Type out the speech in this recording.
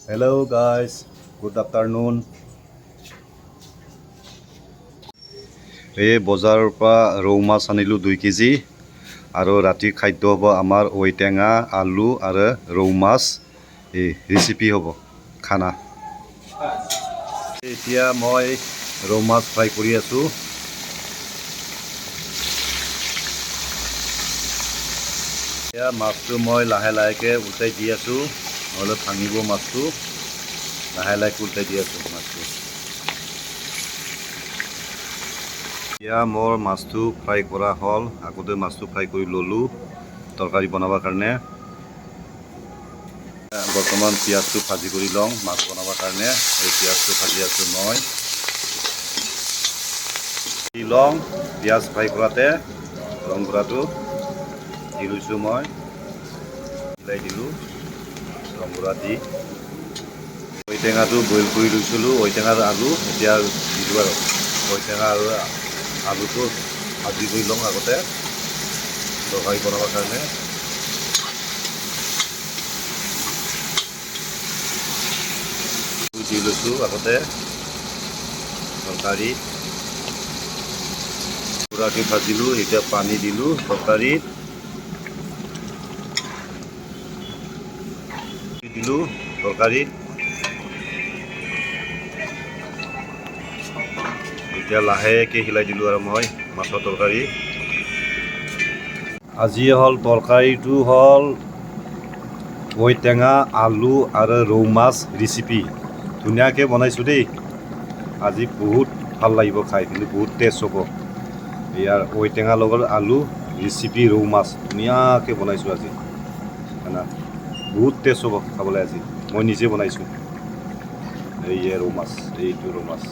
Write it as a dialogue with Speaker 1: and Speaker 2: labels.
Speaker 1: Hello guys, good afternoon. এই বজাৰৰ পৰা ৰৌ মাছ আনিলোঁ 2 কেজি আৰু ৰাতিৰ খাদ্য হ'ব আমাৰ ঔটেঙা আলু আৰু ৰৌ মাছ এই ৰেচিপি হ'ব খানা। এতিয়া মই ৰৌ মাছ ফ্ৰাই কৰি আছোঁ। এতিয়া মাছটো মই লাহে লাহেকৈ উল্টাই দি আছোঁ, নহ'লে ভাঙিব মাছটো। লাহে লাহেকৈ উল্টাই দি আছোঁ মাছটো। এতিয়া মোৰ মাছটো ফ্ৰাই কৰা হ'ল। আগতে মাছটো ফ্ৰাই কৰি ল'লোঁ তৰকাৰী বনাবৰ কাৰণে। বৰ্তমান পিঁয়াজটো ভাজি কৰি লওঁ মাছ বনাবৰ কাৰণে। এই পিঁয়াজটো ভাজি আছোঁ মই। দি লওঁ পিঁয়াজ ফ্ৰাই কৰাতে ৰং গুড়াটো দি লৈছোঁ মই। মিলাই দিলোঁ ৰং গুড়া দি। ঔটেঙাটো বইল কৰি লৈছিলোঁ, ঔটেঙা আৰু আলু। এতিয়া দিলোঁ আৰু ঔটেঙা আৰু আলুটো ভাজি কৰি লওঁ আগতে তৰকাৰী বনাবৰ কাৰণে। দি লৈছোঁ আগতে তৰকাৰীত। পুৰাকৈ ভাজিলোঁ, এতিয়া পানী দিলোঁ তৰকাৰীত। দিলোঁ তৰকাৰীত। এতিয়া লাহেকৈ হিলাই দিলোঁ আৰু মই মাছৰ তৰকাৰী। আজি হ'ল তৰকাৰীটো হ'ল ঔটেঙা আলু আৰু ৰৌ মাছ ৰেচিপি। ধুনীয়াকৈ বনাইছোঁ দেই। আজি বহুত ভাল লাগিব খাই, কিন্তু বহুত টেষ্ট হ'ব। ইয়াৰ ঔটেঙা লগত আলু ৰেচিপি ৰৌ মাছ ধুনীয়াকৈ বনাইছোঁ আজি খানা। বহুত টেষ্ট হ'ব খাবলৈ আজি। মই নিজে বনাইছোঁ। এই ৰৌ মাছ, এইটো ৰৌ মাছ।